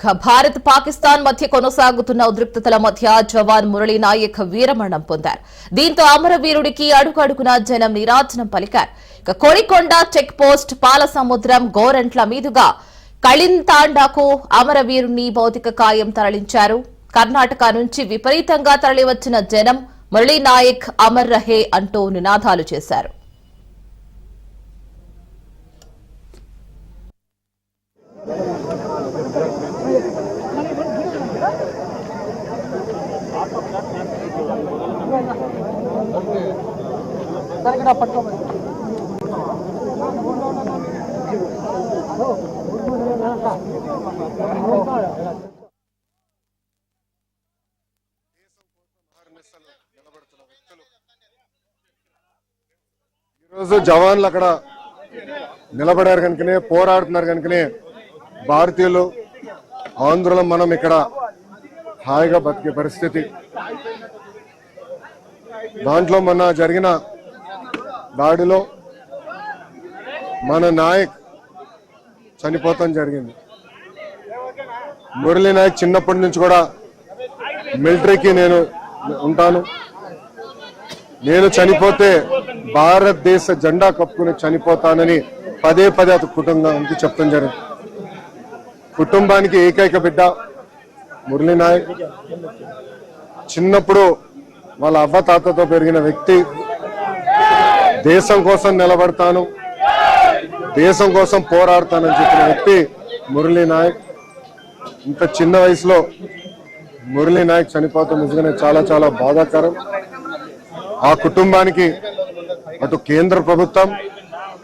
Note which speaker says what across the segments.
Speaker 1: భారత్ పాకిస్తాన్ మధ్య కొనసాగుతున్న ఉద్రిక్తతల మధ్య జవాన్ మురళీ నాయక్ వీరమరణం పొందారు. దీంతో అమరవీరుడికి అడుగడుగునా జనం నీరాజనం పలికారు. కోడికొండ చెక్ పోస్ట్, పాలసముద్రం, గోరంట్ల మీదుగా కళింతాండాకు అమరవీరుని భౌతిక కాయం తరలించారు. కర్ణాటక నుంచి విపరీతంగా తరలివచ్చిన జనం మురళీ నాయక్ అమర్ రహే అంటూ నినాదాలు చేశారు.
Speaker 2: ఈరోజు జవాన్లు అక్కడ నిలబడారు కనుకనే, పోరాడుతున్నారు కనుకనే భారతీయులు ఆంధ్రులం మనం ఇక్కడ హాయిగా బతికే పరిస్థితి. దాంట్లో మొన్న జరిగిన దాడిలో మన నాయక్ చనిపోతాం జరిగింది. మురళీ నాయక్ చిన్నప్పటి నుంచి కూడా మిలిటరీకి నేను ఉంటాను, నేను చనిపోతే భారతదేశ జెండా కప్పుకుని చనిపోతానని పదే పదే అతని కుటుంబానికి చెప్తాం జరిగింది. కుటుంబానికి ఏకైక బిడ్డ మురళీ నాయక్. చిన్నప్పుడు వాళ్ళ అవ్వతాతతో పెరిగిన వ్యక్తి. దేశం కోసం నిలబడతాను, దేశం కోసం పోరాడతానని చెప్పిన వ్యక్తి మురళీ నాయక్. ఇంత చిన్న వయసులో మురళీ నాయక్ చనిపోతాం నిజంగానే చాలా చాలా బాధాకరం. ఆ కుటుంబానికి అటు కేంద్ర ప్రభుత్వం,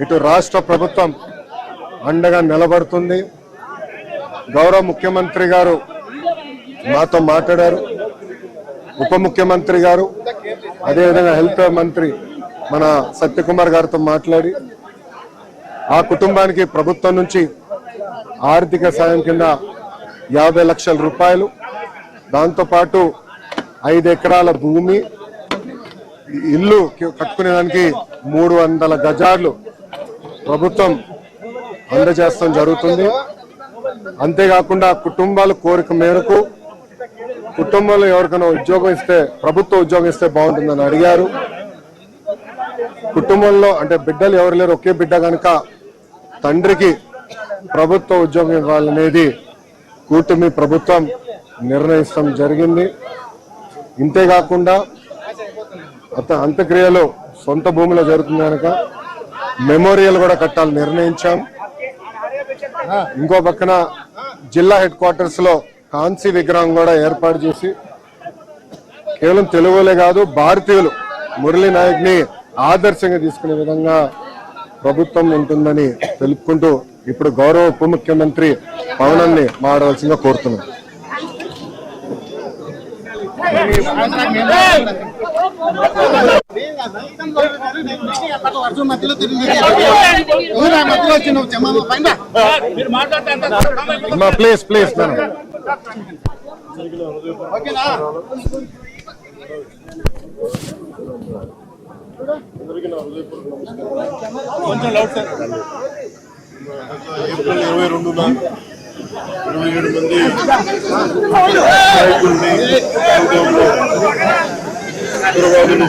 Speaker 2: ఇటు రాష్ట్ర ప్రభుత్వం అండగా నిలబడుతుంది. గౌరవ ముఖ్యమంత్రి గారు మాతో మాట్లాడారు, ఉప ముఖ్యమంత్రి గారు, అదేవిధంగా హెల్త్ మంత్రి మన సత్యకుమార్ గారితో మాట్లాడి ఆ కుటుంబానికి ప్రభుత్వం నుంచి ఆర్థిక సాయం కింద 50 లక్షల రూపాయలు, దాంతోపాటు 5 ఎకరాల భూమి, ఇల్లు కట్టుకునేదానికి 300 గజాలు ప్రభుత్వం అందజేస్తాం జరుగుతుంది. అంతేకాకుండా కుటుంబాల కోరిక మేరకు కుటుంబంలో ఎవరికైనా ఉద్యోగం ఇస్తే, ప్రభుత్వ ఉద్యోగం ఇస్తే బాగుంటుందని అడిగారు. కుటుంబంలో అంటే బిడ్డలు ఎవరు లేరు, ఒకే బిడ్డ కనుక తండ్రికి ప్రభుత్వ ఉద్యోగం ఇవ్వాలనేది కూటమి ప్రభుత్వం నిర్ణయిస్తాం జరిగింది. ఇంతేకాకుండా అంత్యక్రియలు సొంత భూమిలో జరుగుతుంది కనుక మెమోరియల్ కూడా కట్టాలని నిర్ణయించాం. ఇంకో పక్కన జిల్లా హెడ్ క్వార్టర్స్ లో కాంసీ విగ్రహం కూడా ఏర్పాటు చేసి కేవలం తెలుగులే కాదు భారతీయులు మురళీ నాయక్ ని ఆదర్శంగా తీసుకునే విధంగా ప్రభుత్వం ఉంటుందని తెలుపుకుంటూ ఇప్పుడు గౌరవ ఉప ముఖ్యమంత్రి పవనాన్ని మాట్లాడాల్సిందిగా కోరుతున్నాం. ప్లీజ్ ప్లీజ్
Speaker 3: కొంచెం లౌడ్ సార్. ఏప్రిల్ 22న 27 మంది నాయకుల్ని ఉగ్రవాదులు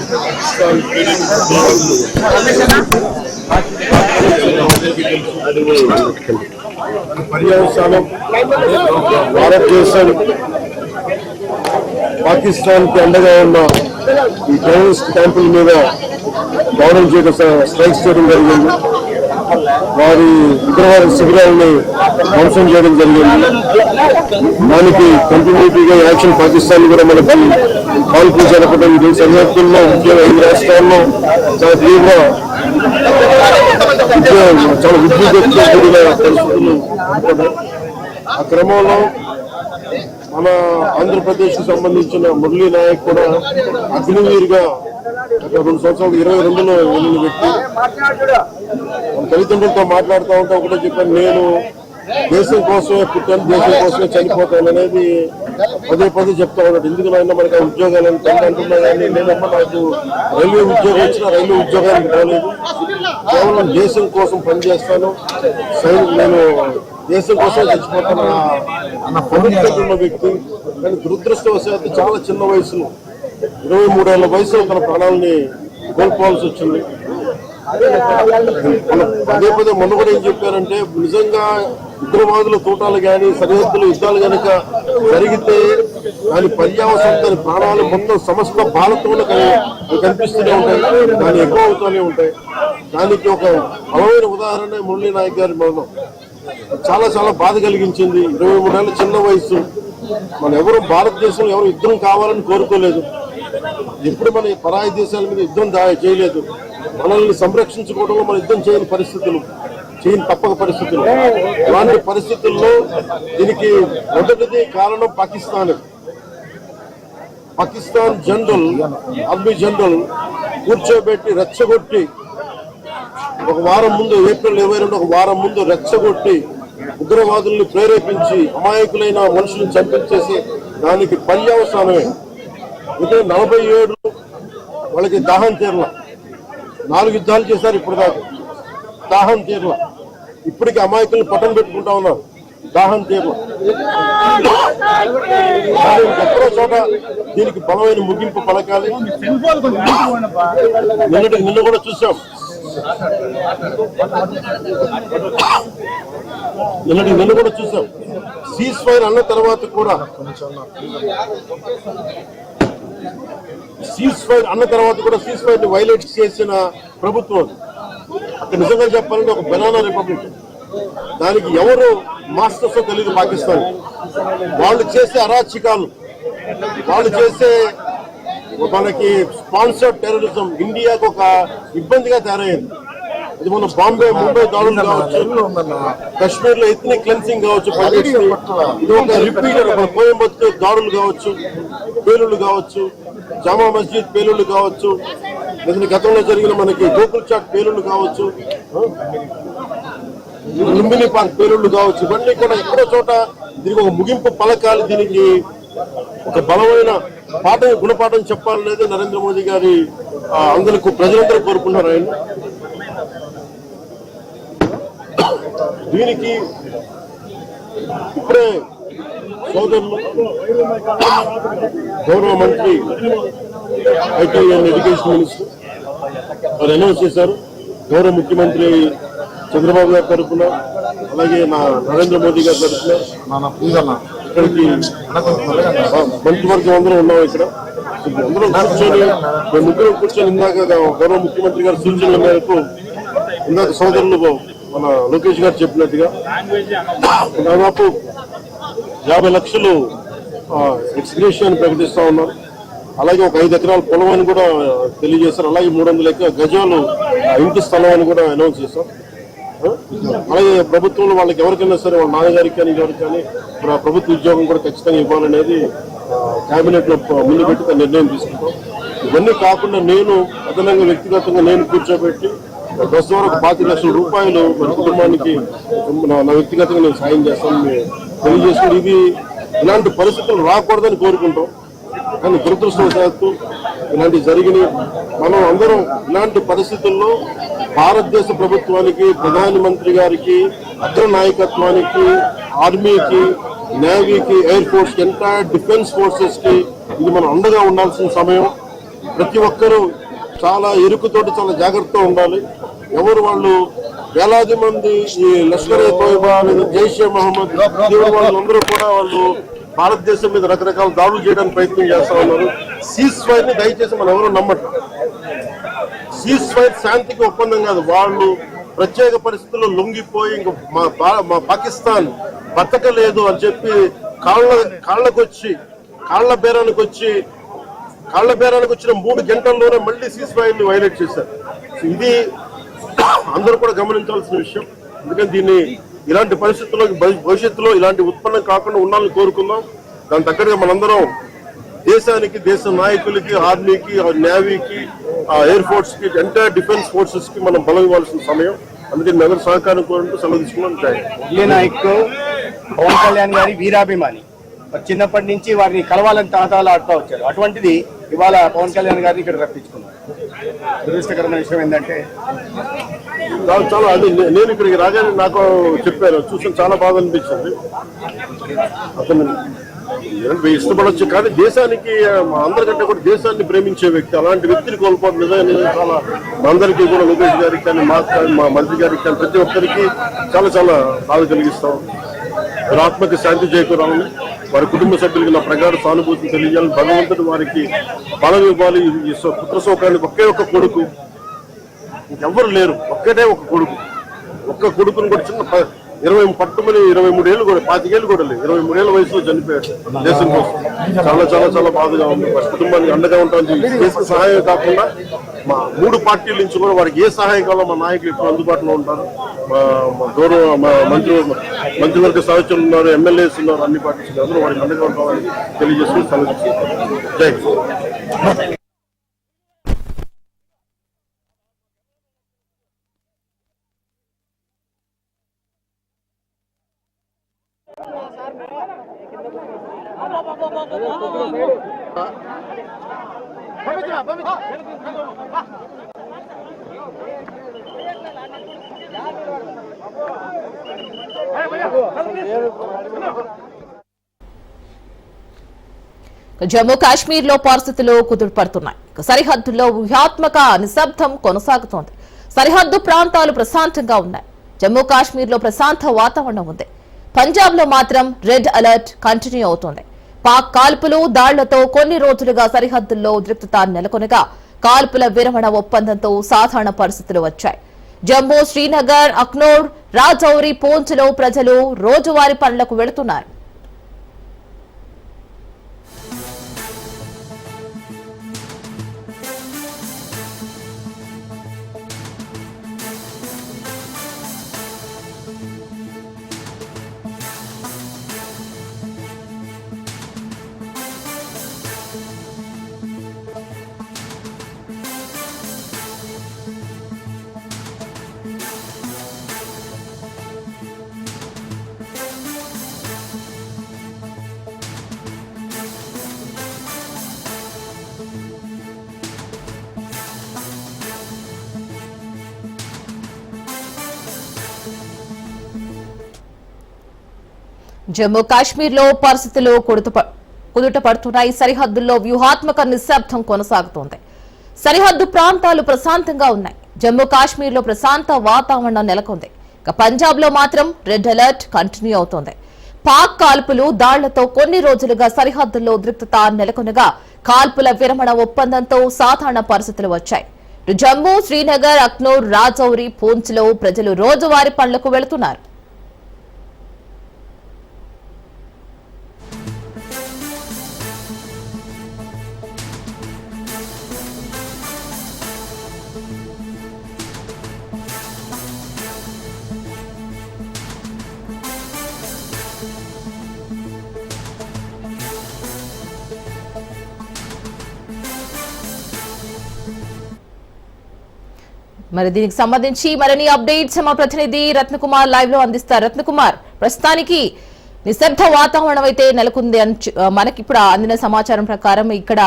Speaker 2: పర్యవసానం భారతదేశం పాకిస్తాన్ కి అండగా ఉన్న ఈ టెర్రరిస్ట్ క్యాంపుల మీద దాడులు చేయడం, స్ట్రైక్స్ చేయడం జరిగింది. వారి ఉగ్రవాద శిబిరాలని ధ్వంసం చేయడం జరిగింది. దానికి కంటిన్యూటీగా యాక్షన్ పాకిస్తాన్ కూడా మనకి కాల్పులు జరపడం, ఈ సరిహద్దుల్లో ముఖ్యంగా 5 రాష్ట్రాల్లో చాలా తీవ్ర చాలా ఉద్విగ్నతతో కూడిన పరిస్థితులు ఏర్పడ్డాయి. ఆ క్రమంలో మన ఆంధ్రప్రదేశ్ కు సంబంధించిన మురళీ నాయక్ కూడా అగ్నివీరుగా గత 2 సంవత్సరాలు 22లో వెళ్ళిన వ్యక్తి. తల్లిదండ్రులతో మాట్లాడుతూ ఉంటే ఒకటే చెప్పాను, నేను దేశం కోసమే పుట్టాను, దేశం కోసమే చనిపోతాను అనేది పదే పదే చెప్తా ఉన్నాడు. ఎందుకు నాయన మనకి ఆ ఉద్యోగాలను తండ్రి అంటున్నా కానీ నేనమ్మ నాకు రైల్వే ఉద్యోగం వచ్చినా రైల్వే ఉద్యోగానికి రాలేదు, కేవలం దేశం కోసం పనిచేస్తాను, నేను
Speaker 3: దేశం కోసం చచ్చిపోతున్న ఉన్న వ్యక్తి. కానీ దురదృష్టవశాత్తు చాలా చిన్న వయసులో 23 ఏళ్ల వయసులో తన ప్రాణాలని కోల్పోవాల్సి వచ్చింది. పదే పదే మొన్న కూడా ఏం చెప్పారంటే నిజంగా ఉగ్రవాదుల తోటాలు కానీ సరిహద్దుల యుద్ధాలు కనుక జరిగితే దాని పర్యావసరం దాని ప్రాణాలు మొత్తం సమస్త భారతంలో కనిపిస్తూనే ఉంటాయి, దాని ఎక్కువ అవుతూనే ఉంటాయి. దానికి ఒక బలమైన ఉదాహరణ మురళీ నాయక్ గారి మరణం. చాలా చాలా బాధ కలిగించింది. 23 ఏళ్ళ చిన్న వయసు. మన ఎవరు భారతదేశంలో ఎవరు యుద్ధం కావాలని కోరుకోలేదు. ఎప్పుడు మన పరాయి దేశాల మీద యుద్ధం చేయలేదు. మనల్ని సంరక్షించుకోవడంలో మన యుద్ధం చేయని పరిస్థితులు, తప్పక పరిస్థితులు. అలాంటి పరిస్థితుల్లో దీనికి మొదటిది కారణం పాకిస్తాన్ జనరల్, ఆర్మీ జనరల్ కూర్చోబెట్టి రెచ్చగొట్టి ఒక వారం ముందు, ఏప్రిల్ 22 ఒక వారం ముందు రెచ్చగొట్టి ఉగ్రవాదుల్ని ప్రేరేపించి అమాయకులైన మనుషులను చంపించేసి దానికి పర్యవసానమే. అంటే 47 వాళ్ళకి దాహం తీరల. 4 యుద్ధాలు చేశారు ఇప్పుడు దాకా, దాహం తీరల. ఇప్పటికీ అమాయకుల్ని పట్టం పెట్టుకుంటా ఉన్నారు, దాహం తీరల. ఎక్కడో చోట దీనికి బలమైన ముగింపు పలకాలి. నిన్న కూడా చూసాం, నిన్న కూడా చూసాం. సీజ్ ఫైర్ అన్న తర్వాత కూడా సీజ్ ఫైర్ ని వైలేట్ చేసిన ప్రభుత్వం. అక్కడ నిజంగా చెప్పాలంటే ఒక బనానా రిపబ్లిక్. దానికి ఎవరు మాస్టర్స్ తెలియదు పాకిస్తాన్. వాళ్ళు చేసే అరాచకాలు, వాళ్ళు చేసే మనకి స్పాన్సర్డ్ టెర్రరిజం ఇండియాకు ఒక ఇబ్బందిగా తయారైంది. ఇది మన బాంబే, ముంబై దాడులు కావచ్చు, కశ్మీర్ లో ఎథ్నిక్ క్లెన్సింగ్ కావచ్చు, ఇది ఒక రిపీటెడ్ కోయంబత్తూర్ దాడులు కావచ్చు, పేలుళ్లు కావచ్చు, జామా మస్జిద్ పేలుళ్లు కావచ్చు, లేదా గతంలో జరిగిన మనకి గోకుల్ చాట్ పేలుళ్లు కావచ్చు, లుంబిని పార్క్ పేలుళ్లు కావచ్చు. ఇవన్నీ కూడా ఎక్కడో చోట దీనికి ఒక ముగింపు పలకాలి. దీనికి ఒక బలమైన గుణపాఠం చెప్పాలనేది నరేంద్ర మోదీ గారి అందరికీ ప్రజలందరూ కోరుకున్నారు. ఆయన దీనికి ఇప్పుడే సోదరులు గౌరవ మంత్రి ఐటీ అండ్ ఎడ్యుకేషన్ మినిస్టర్ వారు అనౌన్స్ చేశారు. గౌరవ ముఖ్యమంత్రి చంద్రబాబు గారి తరఫున, అలాగే నరేంద్ర మోదీ గారి తరఫున ఇక్కడికి మంత్రివర్గం అందరం ఉన్నాం. ఇక్కడ అందరం కూర్చొని, మేము ముగ్గురం కూర్చొని ఇందాక గౌరవ ముఖ్యమంత్రి గారి సూచనల మేరకు ఇందాక సోదరులు మన లోకేష్ గారు చెప్పినట్టుగా దాదాపు 50 లక్షలు ఎక్స్గ్రేషన్ ప్రకటిస్తా ఉన్నారు. అలాగే ఒక 5 ఎకరాల పొలం అని కూడా తెలియజేశారు. అలాగే 300 గజాలు ఇంటి స్థలం అని కూడా అనౌన్స్ చేశాం. అలాగే ప్రభుత్వంలో వాళ్ళకి ఎవరికైనా సరే, వాళ్ళ నాన్నగారికి కానీ ఎవరికి కానీ ప్రభుత్వ ఉద్యోగం కూడా ఖచ్చితంగా ఇవ్వాలనేది కేబినెట్ లో ముందు పెట్టి నిర్ణయం తీసుకుంటాం. ఇవన్నీ కాకుండా నేను అదనంగా వ్యక్తిగతంగా నేను కూర్చోబెట్టి బస్సు వరకు 25 లక్షల రూపాయలు మన కుటుంబానికి నా వ్యక్తిగతంగా నేను సాయం చేస్తాను తెలియజేసుకుని, ఇది ఇలాంటి పరిస్థితులు రాకూడదని కోరుకుంటాం. కానీ దురదృష్టవశాత్తు ఇలాంటివి జరిగినాయి. మనం అందరం ఇలాంటి పరిస్థితుల్లో భారతదేశ ప్రభుత్వానికి, ప్రధానమంత్రి గారికి, అగ్ర నాయకత్వానికి, ఆర్మీకి, నేవీకి, air force, entire defence forces కి ఇది మనం అండగా ఉండాల్సిన సమయం. ప్రతి ఒక్కరూ చాలా ఎరుకుతోటి చాలా జాగ్రత్తగా ఉండాలి. ఎవరు వాళ్ళు వేలాది మంది ఈ లష్కర్-ఏ-తోయిబా లేదా జైషే మహమ్మద్ వాళ్ళందరూ కూడా వాళ్ళు భారతదేశం మీద రకరకాల దాడులు చేయడానికి ప్రయత్నం చేస్తా ఉన్నారు. సీజ్ ఫైర్ ని దయచేసి మనం ఎవరు నమ్మటం. సీజ్ ఫైర్ శాంతికి ఒప్పందం కాదు. వాళ్ళు ప్రత్యేక పరిస్థితుల్లో లొంగిపోయి ఇంక మా పాకిస్తాన్ బతకలేదు అని చెప్పి కాళ్ల బేరానికి వచ్చిన 3 గంటల్లోనే మళ్ళీ సీజ్ ఫైర్ ని వైలేట్ చేశారు. ఇది అందరూ కూడా గమనించాల్సిన విషయం. ఎందుకంటే దీన్ని ఇలాంటి పరిస్థితుల్లో భవిష్యత్తులో ఇలాంటి ఉత్పన్నం కాకుండా ఉండాలని కోరుకుందాం. దాని తగ్గట్టుగా మనందరం దేశానికి, దేశ నాయకులకి, ఆర్మీకి, నేవీకి, ఎయిర్ ఫోర్స్ కి, ఎంటైర్ డిఫెన్స్ ఫోర్సెస్ కి మనం బలం ఇవ్వాల్సిన సమయం. అందుకే మెదడు సహకారం కోరుకుంటూ సెలవు తీసుకున్నాం.
Speaker 4: మురళీ నాయక్ పవన్ కళ్యాణ్ గారి వీరాభిమాని. చిన్నప్పటి నుంచి వారిని కలవాలని తాతాలు ఆడుతూ వచ్చారు. అటువంటిది ఇవాళ పవన్ కళ్యాణ్ గారిని ఇక్కడ రప్పించుకున్నారు. దురదృష్టకరమైన విషయం ఏంటంటే
Speaker 3: చాలా అది నేను ఇక్కడికి రాగానే నాకు చెప్పాను, చూసి చాలా బాధ అనిపించింది. అతను ఇష్టపడవచ్చు కానీ దేశానికి అందరికంటే కూడా దేశాన్ని ప్రేమించే వ్యక్తి, అలాంటి వ్యక్తిని కోల్పోవడం నిజంగా చాలా అందరికీ కూడా లోకేష్ గారికి కానీ మా మంత్రి గారికి కానీ ప్రతి ఒక్కరికి చాలా చాలా బాధ కలిగిస్తాం. వారి ఆత్మకి శాంతి చేకూరాలని, వారి కుటుంబ సభ్యులకి నా ప్రగాఢ సానుభూతిని తెలియజేయాలని, భగవంతుడు వారికి బలం ఇవ్వాలి. ఈ పుత్ర శోకానికి ఒకే ఒక్క కొడుకు, ఇంకెవ్వరు లేరు, ఒక్కటే ఒక కొడుకు. ఒక్క కొడుకుని కూడా చిన్న 23 ఏళ్ళు కూడా 25 ఏళ్ళు కూడా లేదు, 23 ఏళ్ళ వయసులో చనిపోయాడు దేశం కోసం. చాలా చాలా చాలా బాధగా ఉంది. కుటుంబానికి అండగా ఉంటాను. దేశ సహాయం కాకుండా మా 3 పార్టీల నుంచి కూడా వారికి ఏ సహాయం కావాలో మా నాయకులు ఇప్పుడు అందుబాటులో ఉంటారు. మా గౌరవ మంత్రివర్గ సహచరులు ఉన్నారు, ఎమ్మెల్యేస్ ఉన్నారు, అన్ని పార్టీస్ అందరూ వారికి అండగా ఉంటామని తెలియజేసుకుని సెలవు. జై హింద్.
Speaker 1: జమ్మూ కాశ్మీర్ లో పరిస్థితులు కుదుటపడుతున్నాయి. సరిహద్దుల్లో వ్యూహాత్మక నిశ్శబ్దం కొనసాగుతోంది. సరిహద్దు ప్రాంతాలు ప్రశాంతంగా ఉన్నాయి. జమ్మూ కాశ్మీర్ లో ప్రశాంత వాతావరణం ఉంది. పంజాబ్ లో మాత్రం రెడ్ అలర్ట్ కంటిన్యూ అవుతోంది. పాక్ కాల్పులు దాళ్లతో కొన్ని రోజులుగా సరిహద్దుల్లో ఉద్రిక్తత నెలకొనగా కాల్పుల విరమణ ఒప్పందంతో సాధారణ పరిస్థితులు వచ్చాయి. జమ్మూ, శ్రీనగర్, అఖ్నూర్, రాజౌరి, పూంచ్లో ప్రజలు రోజువారీ పనులకు వెళుతున్నారు. జమ్మూ కాశ్మీర్ లో పరిస్థితులు కుదుటపడుతున్నాయి. సరిహద్దుల్లో వ్యూహాత్మక నిశ్శబ్దం కొనసాగుతోంది. సరిహద్దు ప్రాంతాలు ప్రశాంతంగా ఉన్నాయి. జమ్మూ కాశ్మీర్ లో ప్రశాంత వాతావరణం నెలకొంది. ఇక పంజాబ్ లో మాత్రం రెడ్ అలర్ట్ కంటిన్యూ అవుతోంది. పాక్ కాల్పులు దాళ్లతో కొన్ని రోజులుగా సరిహద్దుల్లో ఉద్రిక్తత నెలకొనగా కాల్పుల విరమణ ఒప్పందంతో సాధారణ పరిస్థితులు వచ్చాయి. జమ్మూ, శ్రీనగర్, అఖ్నూర్, రాజౌరి, పూంచ్లో ప్రజలు రోజువారీ పనులకు వెళుతున్నారు. మరి దీనికి సంబంధించి మరిన్ని అప్డేట్స్ మా ప్రతినిధి రత్నకుమార్ లైవ్ లో అందిస్తారు. రత్నకుమార్, ప్రస్తుతానికి నిశ్శబ్ద వాతావరణం అయితే నెలకొంది అని మనకి ఇప్పుడు అందిన సమాచారం ప్రకారం ఇక్కడ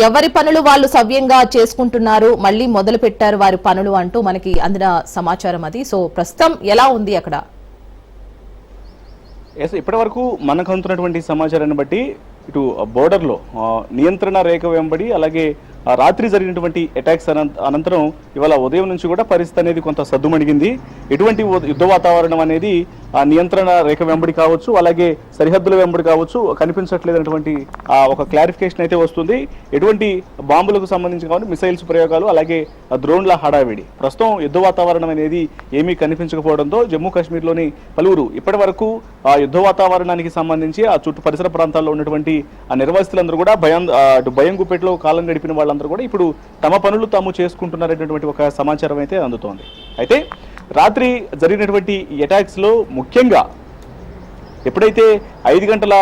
Speaker 1: ఎవరి పనులు వాళ్ళు సవ్యంగా చేసుకుంటున్నారు, మళ్ళీ మొదలు పెట్టారు వారి పనులు అంటూ మనకి అందిన సమాచారం అది. సో ప్రస్తుతం ఎలా ఉంది అక్కడ?
Speaker 5: ఇప్పటి వరకు మనకు అందుతున్నటువంటి సమాచారాన్ని బట్టి ఇటు బోర్డర్లో నియంత్రణ రేఖ వెంబడి అలాగే రాత్రి జరిగినటువంటి అటాక్స్ అనంతరం ఇవాళ ఉదయం నుంచి కూడా పరిస్థితి అనేది కొంత సద్దుమణిగింది. ఎటువంటి యుద్ధ వాతావరణం అనేది నియంత్రణ రేఖ వెంబడి కావచ్చు, అలాగే సరిహద్దుల వెంబడి కావచ్చు కనిపించట్లేదన్నటువంటి ఒక క్లారిఫికేషన్ అయితే వస్తుంది. ఎటువంటి బాంబులకు సంబంధించి కావచ్చు, మిసైల్స్ ప్రయోగాలు, అలాగే డ్రోన్ల హడావిడి, ప్రస్తుతం యుద్ధ వాతావరణం అనేది ఏమీ కనిపించకపోవడంతో జమ్మూ కాశ్మీర్లోని పలువురు ఇప్పటి వరకు ఆ యుద్ధ వాతావరణానికి సంబంధించి ఆ చుట్టూ పరిసర ప్రాంతాల్లో ఉన్నటువంటి ఆ నిర్వాసితులందరూ కూడా భయం గుప్పెట్లో కాలం గడిపిన వాళ్ళందరూ కూడా ఇప్పుడు తమ పనులు తాము చేసుకుంటున్నారనేటువంటి ఒక సమాచారం అయితే అందుతోంది. అయితే రాత్రి జరిగినటువంటి అటాక్స్ లో ముఖ్యంగా ఎప్పుడైతే 5 గంటల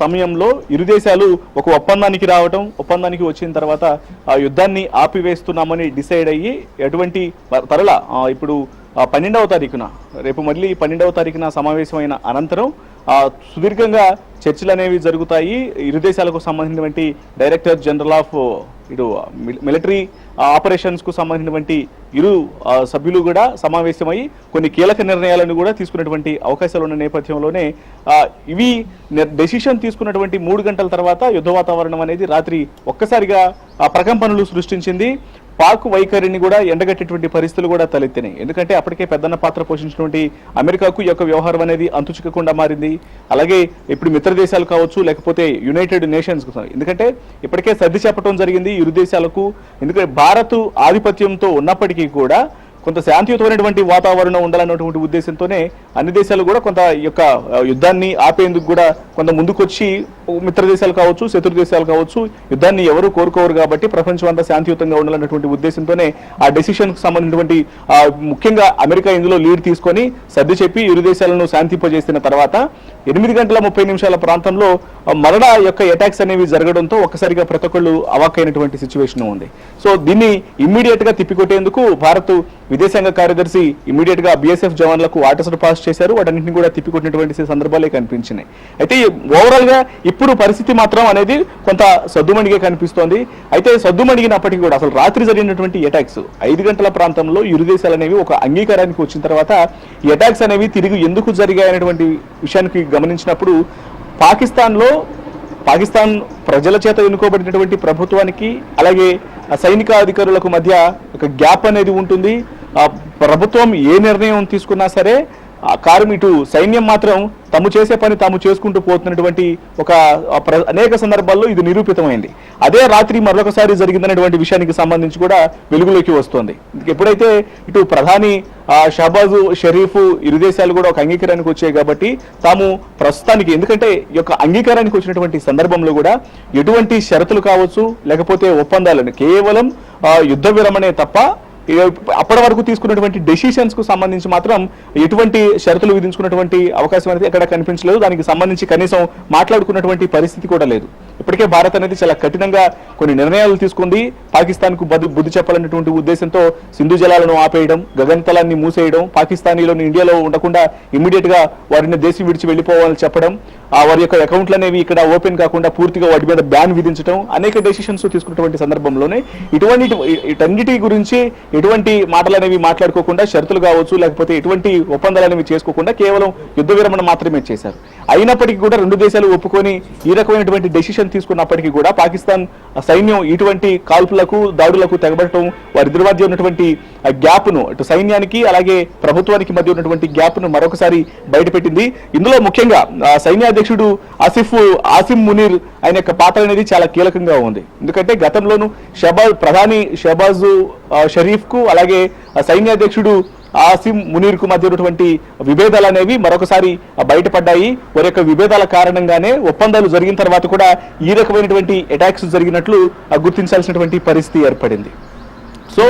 Speaker 5: సమయంలో ఇరు దేశాలు ఒక ఒప్పందానికి రావటం, ఒప్పందానికి వచ్చిన తర్వాత ఆ యుద్ధాన్ని ఆపివేస్తున్నామని డిసైడ్ అయ్యి ఎటువంటి తరల ఇప్పుడు 12వ తారీఖున రేపు మళ్ళీ 12వ తారీఖున సమావేశమైన అనంతరం సుదీర్ఘంగా చర్చలు అనేవి జరుగుతాయి. ఇరు దేశాలకు సంబంధించినటువంటి డైరెక్టర్ జనరల్ ఆఫ్ ఇటు మిలిటరీ ఆపరేషన్స్ కు సంబంధించినటువంటి ఇరు సభ్యులు కూడా సమావేశమై కొన్ని కీలక నిర్ణయాలను కూడా తీసుకున్నటువంటి అవకాశాలు ఉన్న నేపథ్యంలోనే ఇవి డెసిషన్ తీసుకున్నటువంటి 3 గంటల తర్వాత యుద్ధ వాతావరణం అనేది రాత్రి ఒక్కసారిగా ప్రకంపనలు సృష్టించింది. పాక్ వైఖరిని కూడా ఎండగట్టేటువంటి పరిస్థితులు కూడా తలెత్తినాయి. ఎందుకంటే అప్పటికే పెద్దన్న పాత్ర పోషించినటువంటి అమెరికాకు ఈ యొక్క వ్యవహారం అనేది అంతుచిక్కకుండా మారింది. అలాగే ఇప్పుడు మిత్ర దేశాలు కావచ్చు, లేకపోతే యునైటెడ్ నేషన్స్, ఎందుకంటే ఇప్పటికే సర్ది చెప్పడం జరిగింది ఇరు దేశాలకు. ఎందుకంటే భారత్ ఆధిపత్యంతో ఉన్నప్పటికీ కూడా కొంత శాంతియుతమైనటువంటి వాతావరణం ఉండాలన్నటువంటి ఉద్దేశంతోనే అన్ని దేశాలు కూడా కొంత యొక్క యుద్ధాన్ని ఆపేందుకు కూడా కొంత ముందుకొచ్చి, మిత్ర దేశాలు కావచ్చు, శత్రు దేశాలు కావచ్చు, యుద్ధాన్ని ఎవరు కోరుకోరు కాబట్టి ప్రపంచం అంతా శాంతియుతంగా ఉండాలన్నటువంటి ఉద్దేశంతోనే ఆ డెసిషన్కు సంబంధించినటువంటి ముఖ్యంగా అమెరికా ఇందులో లీడ్ తీసుకొని సర్ది చెప్పి ఇరు దేశాలను శాంతింపజేసిన తర్వాత 8:30 ప్రాంతంలో మరణ యొక్క అటాక్స్ అనేవి జరగడంతో ఒక్కసారిగా ప్రతి ఒక్కళ్ళు అవాక్కైనటువంటి సిచ్యువేషన్ ఉంది. సో దీన్ని ఇమ్మీడియట్ గా తిప్పికొట్టేందుకు భారత్ విదేశాంగ కార్యదర్శి ఇమ్మీడియట్ గా బిఎస్ఎఫ్ జవాన్లకు ఆర్డర్స్ పాస్ చేశారు. వాటన్నింటినీ కూడా తిప్పికొట్టినటువంటి సందర్భాలే కనిపించినాయి. అయితే ఓవరాల్ గా ఇప్పుడు పరిస్థితి మాత్రం అనేది కొంత సద్దుమణిగే కనిపిస్తోంది. అయితే సద్దుమణిగినప్పటికీ కూడా అసలు రాత్రి జరిగినటువంటి అటాక్స్ 5 గంటల ప్రాంతంలో ఇరు దేశాలు అనేవి ఒక అంగీకారానికి వచ్చిన తర్వాత ఈ అటాక్స్ అనేవి తిరిగి ఎందుకు జరిగాయనేటువంటి విషయానికి గమనించినప్పుడు పాకిస్తాన్ ప్రజల చేత ఎన్నుకోబడినటువంటి ప్రభుత్వానికి అలాగే సైనిక అధికారులకు మధ్య ఒక గ్యాప్ అనేది ఉంటుంది. ప్రభుత్వం ఏ నిర్ణయం తీసుకున్నా సరే ఇటు సైన్యం మాత్రం తాము చేసే పని తాము చేసుకుంటూ పోతున్నటువంటి ఒక అనేక సందర్భాల్లో ఇది నిరూపితమైంది. అదే రాత్రి మరొకసారి జరిగిందనేటువంటి విషయానికి సంబంధించి కూడా వెలుగులోకి వస్తోంది. ఎప్పుడైతే ఇటు ప్రధాని షహబాజ్ షరీఫ్ ఇరు దేశాలు కూడా ఒక అంగీకారానికి వచ్చాయి కాబట్టి తాము ప్రస్తుతానికి, ఎందుకంటే ఈ యొక్క అంగీకారానికి వచ్చినటువంటి సందర్భంలో కూడా ఎటువంటి షరతులు కావచ్చు లేకపోతే ఒప్పందాలను కేవలం యుద్ధ విరమణే తప్ప అప్పటి వరకు తీసుకున్నటువంటి డెసిషన్స్ కు సంబంధించి మాత్రం ఎటువంటి షరతులు విధించుకున్నటువంటి అవకాశం అనేది ఎక్కడ కనిపించలేదు. దానికి సంబంధించి కనీసం మాట్లాడుకున్నటువంటి పరిస్థితి కూడా లేదు. ఇప్పటికే భారత్ అనేది చాలా కఠినంగా కొన్ని నిర్ణయాలు తీసుకుంది. పాకిస్తాన్ కు బుద్ధి చెప్పాలనేటువంటి ఉద్దేశంతో సింధు జలాలను ఆపేయడం, గగనతలాన్ని మూసేయడం, పాకిస్తానీలను ఇండియాలో ఉండకుండా ఇమ్మీడియట్ గా వారిని దేశం విడిచి వెళ్లిపోవాలని చెప్పడం, వారి యొక్క అకౌంట్లు అనేవి ఇక్కడ ఓపెన్ కాకుండా పూర్తిగా వాటి మీద బ్యాన్ విధించడం, అనేక డెసిషన్స్ తీసుకున్నటువంటి సందర్భంలోనే ఇటన్నిటి గురించి ఎటువంటి మాటలు అనేవి మాట్లాడుకోకుండా, షరతులు కావచ్చు లేకపోతే ఎటువంటి ఒప్పందాలు అనేవి చేసుకోకుండా కేవలం యుద్ధ విరమణ మాత్రమే చేశారు. అయినప్పటికీ కూడా రెండు దేశాలు ఒప్పుకొని ఈ రకమైనటువంటి డెసిషన్ తీసుకున్నప్పటికీ కూడా పాకిస్తాన్ సైన్యం ఇటువంటి కాల్పులకు దాడులకు తెగబడటం, వారిద్దరి మధ్య ఉన్నటువంటి గ్యాప్ ను ఇటు సైన్యానికి అలాగే ప్రభుత్వానికి మధ్య ఉన్నటువంటి గ్యాప్ ను మరొకసారి బయటపెట్టింది. ఇందులో ముఖ్యంగా సైన్యాధ్యక్షుడు ఆసిమ్ మునీర్ ఆయన యొక్క పాత్ర అనేది చాలా కీలకంగా ఉంది. ఎందుకంటే గతంలోనూ ప్రధాని షహబాజ్ షరీఫ్ కు అలాగే సైన్యాధ్యక్షుడు ఆసిమ్ మునీర్ కు మధ్య ఉన్నటువంటి విభేదాలు అనేవి మరొకసారి బయటపడ్డాయి. వారి యొక్క విభేదాల కారణంగానే ఒప్పందాలు జరిగిన తర్వాత కూడా ఈ రకమైనటువంటి అటాక్స్ జరిగినట్లు గుర్తించాల్సినటువంటి పరిస్థితి ఏర్పడింది. సో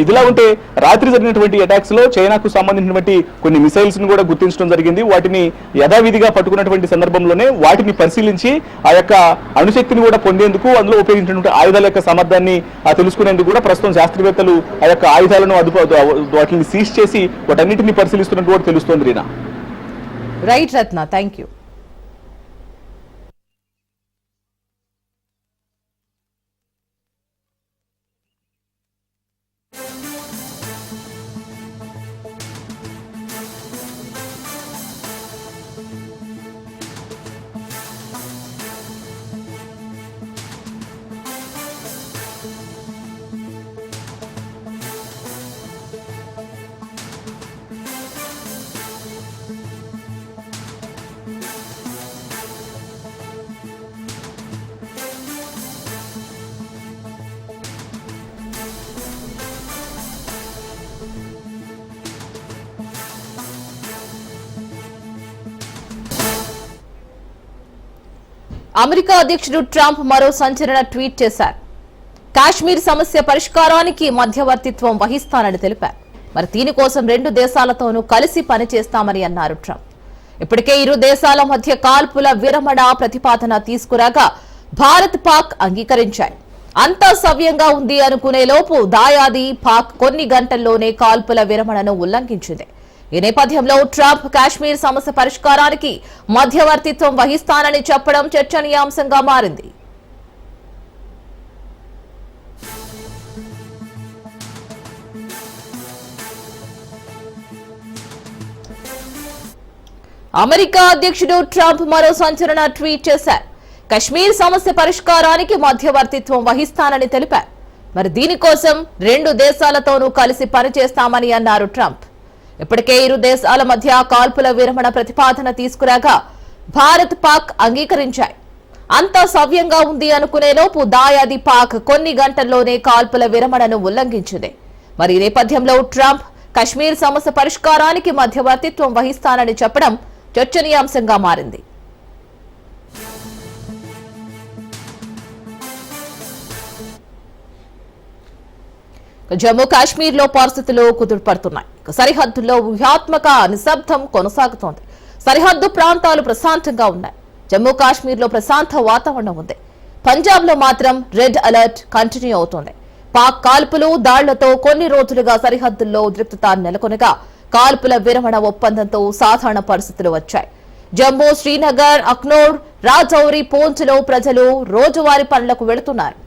Speaker 5: ఇదిలా ఉంటే రాత్రి జరిగినటువంటి అటాక్స్ లో చైనాకు సంబంధించినటువంటి కొన్ని మిసైల్స్ ను కూడా గుర్తించడం జరిగింది. వాటిని యథావిధిగా పట్టుకున్నటువంటి సందర్భంలోనే వాటిని పరిశీలించి ఆ యొక్క అణుశక్తిని కూడా పొందేందుకు అందులో ఉపయోగించినటువంటి ఆయుధాల యొక్క సామర్థ్యాన్ని తెలుసుకునేందుకు కూడా ప్రస్తుతం శాస్త్రవేత్తలు ఆ యొక్క ఆయుధాలను వాటిని సీజ్ చేసి వాటన్నిటిని పరిశీలిస్తున్నట్టు కూడా తెలుస్తోంది. Reena.
Speaker 1: Right Ratna, thank you. America అధ్యక్షుడు ట్రంప్ మరో సంచలన ట్వీట్ చేశారు. కాశ్మీర్ సమస్య పరిష్కారానికి మధ్యవర్తిత్వం వహిస్తానని తెలిపారు. మరి దీనికోసం రెండు దేశాలతోనూ కలిసి పనిచేస్తామని అన్నారు ట్రంప్. ఇప్పటికే ఇరు దేశాల మధ్య కాల్పుల విరమణ ప్రతిపాదన తీసుకురాగా భారత్ పాక్ అంగీకరించాయి. అంతా సవ్యంగా ఉంది అనుకునే లోపు దాయాది పాక్ కొన్ని గంటల్లోనే కాల్పుల విరమణను ఉల్లంఘించింది. ఈ నేపథ్యంలో ట్రంప్ కాశ్మీర్ సమస్య పరిష్కారానికి మధ్యవర్తిత్వం వహిస్తానని చెప్పడం చర్చనీయాంశంగా మారింది. అమెరికా అధ్యక్షుడు ట్రంప్ మరో సంచలన ట్వీట్ చేశారు. కశ్మీర్ సమస్య పరిష్కారానికి మధ్యవర్తిత్వం వహిస్తానని తెలిపారు. మరి దీనికోసం 2 దేశాలతోనూ కలిసి పనిచేస్తామని అన్నారు ట్రంప్. ఇప్పటికే ఇరు దేశాల మధ్య కాల్పుల విరమణ ప్రతిపాదన తీసుకురాగా భారత్ పాక్ అంగీకరించాయి. అంతా సవ్యంగా ఉంది అనుకునేలోపు దాయాది పాక్ కొన్ని గంటల్లోనే కాల్పుల విరమణను ఉల్లంఘించింది. మరి ఈ నేపథ్యంలో ట్రంప్ కశ్మీర్ సమస్య పరిష్కారానికి మధ్యవర్తిత్వం వహిస్తానని చెప్పడం చర్చనీయాంశంగా మారింది. జమ్మూ కాశ్మీర్ లో పరిస్థితులు కుదుటపడుతున్నాయి. సరిహద్దుల్లో వ్యూహాత్మక నిశ్శబ్దం కొనసాగుతోంది. సరిహద్దు ప్రాంతాలు ప్రశాంతంగా ఉన్నాయి. జమ్మూ కాశ్మీర్ లో ప్రశాంత వాతావరణం ఉంది. పంజాబ్ లో మాత్రం రెడ్ అలర్ట్ కంటిన్యూ అవుతోంది. పాక్ కాల్పులు దాళ్లతో కొన్ని రోజులుగా సరిహద్దుల్లో ఉద్రిక్తత నెలకొనగా కాల్పుల విరమణ ఒప్పందంతో సాధారణ పరిస్థితులు వచ్చాయి. జమ్మూ, శ్రీనగర్, అఖ్నూర్, రాజౌరి, పూంచ్లో ప్రజలు రోజువారీ పనులకు వెళుతున్నారు.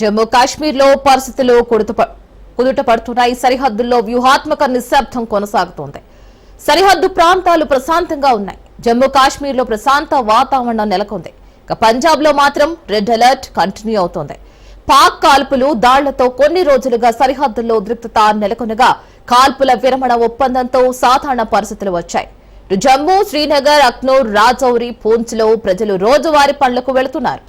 Speaker 1: జమ్మూ కాశ్మీర్ లో పరిస్థితులు కుదుటపడుతున్నాయి. సరిహద్దుల్లో వ్యూహాత్మక నిశ్శబ్దం కొనసాగుతోంది. సరిహద్దు ప్రాంతాలు ప్రశాంతంగా ఉన్నాయి. జమ్మూ కాశ్మీర్ లో ప్రశాంత వాతావరణం నెలకొంది. పంజాబ్ లో మాత్రం రెడ్ అలర్ట్ కంటిన్యూ అవుతోంది. పాక్ కాల్పులు దాళ్లతో కొన్ని రోజులుగా సరిహద్దుల్లో ఉద్రిక్తత నెలకొనగా కాల్పుల విరమణ ఒప్పందంతో సాధారణ పరిస్థితులు వచ్చాయి. జమ్మూ, శ్రీనగర్, అఖ్నూర్, రాజౌరి, పూంచ్లో ప్రజలు రోజువారీ పనులకు వెళుతున్నారు.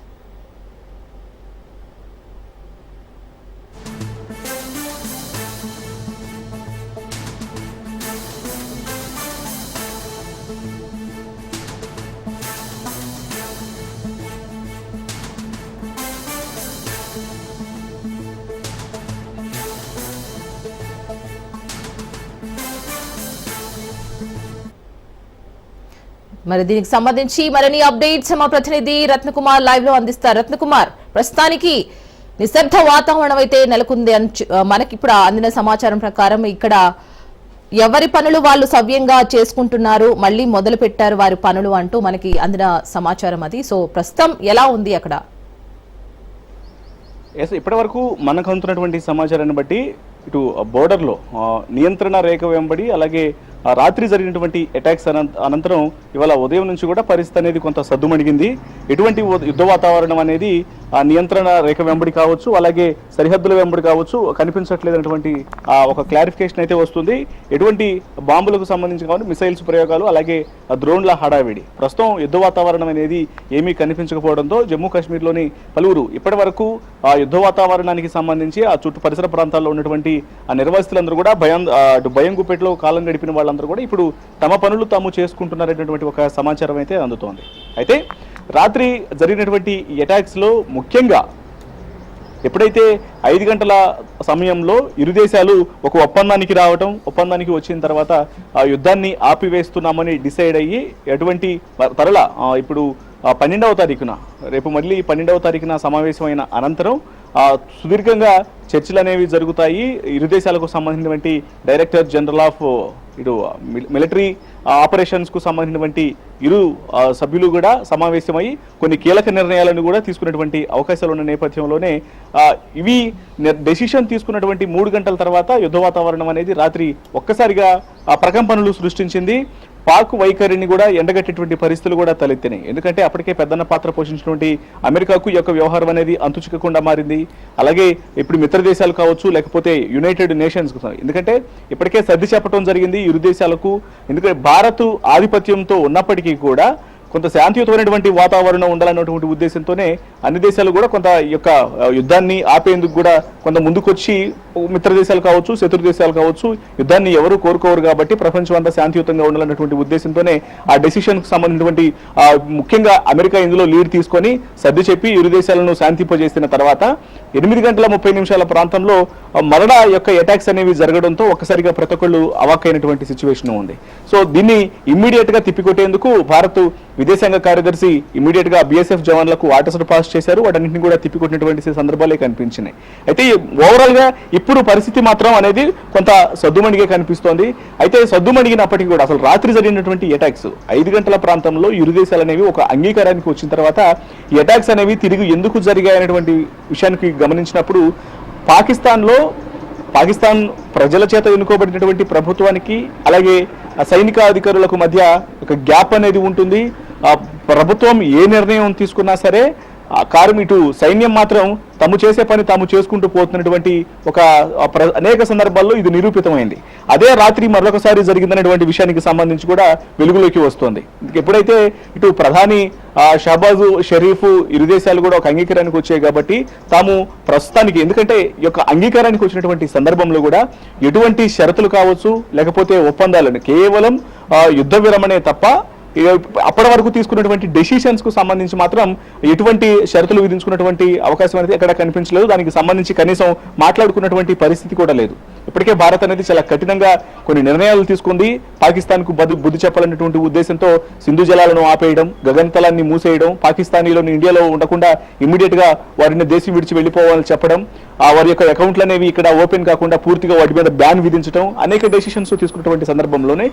Speaker 1: మరి దీనికి సంబంధించి మరిన్ని అప్డేట్స్ మా ప్రతినిధి రత్నకుమార్ లైవ్ లో అందిస్తారు. రత్నకుమార్, ప్రస్తుతానికి నిశ్శబ్ద వాతావరణం అయితే నెలకొంది అని మనకి ఇప్పుడు అందిన సమాచారం ప్రకారం ఇక్కడ ఎవరి పనులు వాళ్ళు సవ్యంగా చేసుకుంటున్నారు, మళ్ళీ మొదలు పెట్టారు వారి పనులు అంటూ మనకి అందిన సమాచారం అది. సో ప్రస్తుతం ఎలా ఉంది అక్కడ?
Speaker 5: ఇప్పటి వరకు మనకు అందుతున్నటువంటి సమాచారాన్ని బట్టి ఇటు బోర్డర్లో నియంత్రణ రేఖ వెంబడి అలాగే రాత్రి జరిగినటువంటి అటాక్స్ అనంతరం ఇవాళ ఉదయం నుంచి కూడా పరిస్థితి అనేది కొంత సద్దుమణిగింది. ఎటువంటి యుద్ధ వాతావరణం అనేది ఆ నియంత్రణ రేఖ వెంబడి కావచ్చు, అలాగే సరిహద్దుల వెంబడి కావచ్చు కనిపించట్లేదన్నటువంటి ఒక క్లారిఫికేషన్ అయితే వస్తుంది. ఎటువంటి బాంబులకు సంబంధించి కావచ్చు, మిసైల్స్ ప్రయోగాలు, అలాగే డ్రోన్ల హడావిడి, ప్రస్తుతం యుద్ధ వాతావరణం అనేది ఏమీ కనిపించకపోవడంతో జమ్మూ కాశ్మీర్లోని పలువురు ఇప్పటి వరకు ఆ యుద్ధ వాతావరణానికి సంబంధించి ఆ చుట్టూ పరిసర ప్రాంతాల్లో ఉన్నటువంటి ఆ నిర్వాసితులందరూ కూడా భయం గుప్పెట్లో కాలం గడిపిన వాళ్ళందరూ కూడా ఇప్పుడు తమ పనులు తాము చేసుకుంటున్నారనేటువంటి ఒక సమాచారం అయితే అందుతోంది. అయితే రాత్రి జరిగినటువంటి అటాక్స్ లో ముఖ్యంగా ఎప్పుడైతే 5 గంటల సమయంలో ఇరు దేశాలు ఒక ఒప్పందానికి రావటం, ఒప్పందానికి వచ్చిన తర్వాత ఆ యుద్ధాన్ని ఆపివేస్తున్నామని డిసైడ్ అయ్యి ఎటువంటి త్వరల ఇప్పుడు 12వ తారీఖున రేపు మళ్ళీ 12వ తారీఖున సమావేశమైన అనంతరం సుదీర్ఘంగా చర్చలు అనేవి జరుగుతాయి. ఇరు దేశాలకు సంబంధించినటువంటి డైరెక్టర్ జనరల్ ఆఫ్ ఇటు మిలిటరీ ఆపరేషన్స్ కు సంబంధించినటువంటి ఇరు సభ్యులు కూడా సమావేశమై కొన్ని కీలక నిర్ణయాలను కూడా తీసుకున్నటువంటి అవకాశాలు ఉన్న నేపథ్యంలోనే ఇవి డెసిషన్ తీసుకున్నటువంటి 3 గంటల తర్వాత యుద్ధ వాతావరణం అనేది రాత్రి ఒక్కసారిగా ప్రకంపనలు సృష్టించింది. పాక్ వైఖరిని కూడా ఎండగట్టేటువంటి పరిస్థితులు కూడా తలెత్తినాయి. ఎందుకంటే అప్పటికే పెద్దన్న పాత్ర పోషించినటువంటి అమెరికాకు ఈ యొక్క వ్యవహారం అనేది అంతుచిక్కకుండా మారింది. అలాగే ఇప్పుడు మిత్ర దేశాలు కావచ్చు, లేకపోతే యునైటెడ్ నేషన్స్, ఎందుకంటే ఇప్పటికే సర్ది చెప్పడం జరిగింది ఇరు దేశాలకు. ఎందుకంటే భారత్ ఆధిపత్యంతో ఉన్నప్పటికీ కూడా కొంత శాంతియుతమైనటువంటి వాతావరణం ఉండాలన్నటువంటి ఉద్దేశంతోనే అన్ని దేశాలు కూడా కొంత ఈ యొక్క యుద్ధాన్ని ఆపేందుకు కూడా కొంత ముందుకొచ్చి మిత్ర దేశాలు కావచ్చు, శత్రు దేశాలు కావచ్చు, యుద్ధాన్ని ఎవరు కోరుకోరు కాబట్టి ప్రపంచం అంతా శాంతియుతంగా ఉండాలన్నటువంటి ఉద్దేశంతోనే ఆ డెసిషన్ కు సంబంధించినటువంటి ముఖ్యంగా అమెరికా ఇందులో లీడ్ తీసుకొని సర్ది చెప్పి ఇరు దేశాలను శాంతింపజేసిన తర్వాత 8:30 ప్రాంతంలో మరణ యొక్క అటాక్స్ అనేవి జరగడంతో ఒక్కసారిగా ప్రతి ఒక్కళ్ళు అవాక్కైనటువంటి సిచ్యువేషన్ ఉంది. సో దీన్ని ఇమ్మీడియట్ గా తిప్పికొట్టేందుకు భారత్ విదేశాంగ కార్యదర్శి ఇమ్మీడియట్ గా బిఎస్ఎఫ్ జవాన్లకు ఆర్డర్స్ పాస్ చేశారు. వాటన్నింటినీ కూడా తిప్పికొట్టినటువంటి సందర్భాలే కనిపించినాయి. అయితే ఓవరాల్ గా ఇప్పుడు పరిస్థితి మాత్రం అనేది కొంత సద్దుమణిగే కనిపిస్తోంది. అయితే సద్దుమణిగినప్పటికీ కూడా అసలు రాత్రి జరిగినటువంటి అటాక్స్ 5 గంటల ప్రాంతంలో ఇరు దేశాలు అనేవి ఒక అంగీకారానికి వచ్చిన తర్వాత ఈ అటాక్స్ అనేవి తిరిగి ఎందుకు జరిగాయనేటువంటి విషయానికి గమనించినప్పుడు పాకిస్తాన్ ప్రజల చేత ఎన్నుకోబడినటువంటి ప్రభుత్వానికి అలాగే సైనిక అధికారులకు మధ్య ఒక గ్యాప్ అనేది ఉంటుంది. ప్రభుత్వం ఏ నిర్ణయం తీసుకున్నా సరే ఇటు సైన్యం మాత్రం తాము చేసే పని తాము చేసుకుంటూ పోతున్నటువంటి ఒక అనేక సందర్భాల్లో ఇది నిరూపితమైంది. అదే రాత్రి మరొకసారి జరిగిందనేటువంటి విషయానికి సంబంధించి కూడా వెలుగులోకి వస్తోంది. ఎప్పుడైతే ఇటు ప్రధాని షహబాజ్ షరీఫ్ ఇరు దేశాలు కూడా ఒక అంగీకారానికి వచ్చాయి కాబట్టి తాము ప్రస్తుతానికి, ఎందుకంటే ఈ యొక్క అంగీకారానికి వచ్చినటువంటి సందర్భంలో కూడా ఎటువంటి షరతులు కావచ్చు లేకపోతే ఒప్పందాలను కేవలం యుద్ధ విరమణే తప్ప అప్పటి వరకు తీసుకున్నటువంటి డెసిషన్స్ కు సంబంధించి మాత్రం ఎటువంటి షరతులు విధించుకున్నటువంటి అవకాశం అనేది ఎక్కడ కనిపించలేదు. దానికి సంబంధించి కనీసం మాట్లాడుకున్నటువంటి పరిస్థితి కూడా లేదు. ఇప్పటికే భారత్ అనేది చాలా కఠినంగా కొన్ని నిర్ణయాలు తీసుకుంది. పాకిస్తాన్ కు బుద్ధి చెప్పాలనేటువంటి ఉద్దేశంతో సింధు జలాలను ఆపేయడం, గగనతలాన్ని మూసేయడం, పాకిస్తానీలను ఇండియాలో ఉండకుండా ఇమ్మీడియట్ గా వారిని దేశం విడిచి వెళ్లిపోవాలని చెప్పడం, వారి యొక్క అకౌంట్లు అనేవి ఇక్కడ ఓపెన్ కాకుండా పూర్తిగా వాటి మీద బ్యాన్ విధించడం, అనేక డెసిషన్స్ తీసుకున్నటువంటి సందర్భంలోనే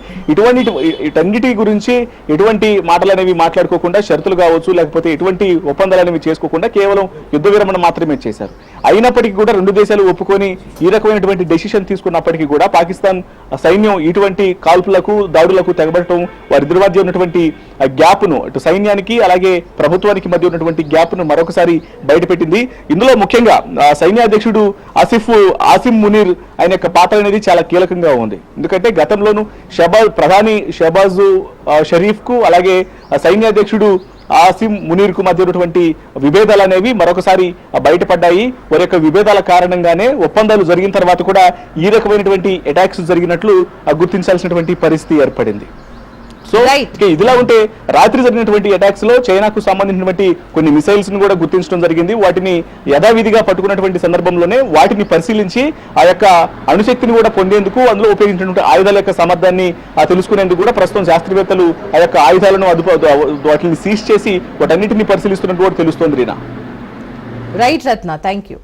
Speaker 5: ఇటన్నిటి గురించి ఎటువంటి మాటలు అనేవి మాట్లాడుకోకుండా, షరతులు కావచ్చు లేకపోతే ఎటువంటి ఒప్పందాలు అనేవి చేసుకోకుండా కేవలం యుద్ధ విరమణ మాత్రమే చేశారు. అయినప్పటికీ కూడా రెండు దేశాలు ఒప్పుకొని ఈ రకమైనటువంటి డెసిషన్ తీసుకున్నప్పటికీ కూడా పాకిస్తాన్ సైన్యం ఇటువంటి కాల్పులకు దాడులకు తెగబడటం, వారిద్దరి మధ్య ఉన్నటువంటి గ్యాప్ ను ఇటు సైన్యానికి అలాగే ప్రభుత్వానికి మధ్య ఉన్నటువంటి గ్యాప్ ను మరొకసారి బయటపెట్టింది. ఇందులో ముఖ్యంగా సైన్యాధ్యక్షుడు ఆసిమ్ మునీర్ ఆయన యొక్క పాత్ర అనేది చాలా కీలకంగా ఉంది. ఎందుకంటే గతంలోనూ ప్రధాని షహబాజ్ షరీఫ్ కు అలాగే సైన్యాధ్యక్షుడు ఆసిమ్ మునీర్ కు మధ్య ఉన్నటువంటి విభేదాలు అనేవి మరొకసారి బయటపడ్డాయి. వారి యొక్క విభేదాల కారణంగానే ఒప్పందాలు జరిగిన తర్వాత కూడా ఈ రకమైనటువంటి అటాక్స్ జరిగినట్లు గుర్తించాల్సినటువంటి పరిస్థితి ఏర్పడింది. సో ఇదిలా ఉంటే రాత్రి జరిగినటువంటి అటాక్స్ లో చైనాకు సంబంధించినటువంటి కొన్ని మిసైల్స్ ను కూడా గుర్తించడం జరిగింది. వాటిని యథావిధిగా పట్టుకున్నటువంటి సందర్భంలోనే వాటిని పరిశీలించి ఆ యొక్క అణుశక్తిని కూడా పొందేందుకు, అందులో ఉపయోగించినటువంటి ఆయుధాల యొక్క సామర్థ్యాన్ని తెలుసుకునేందుకు కూడా ప్రస్తుతం శాస్త్రవేత్తలు ఆ యొక్క ఆయుధాలను వాటిని సీజ్ చేసి వాటన్నిటిని పరిశీలిస్తున్నట్టు కూడా తెలుస్తోంది.
Speaker 1: Right Ratna, thank you.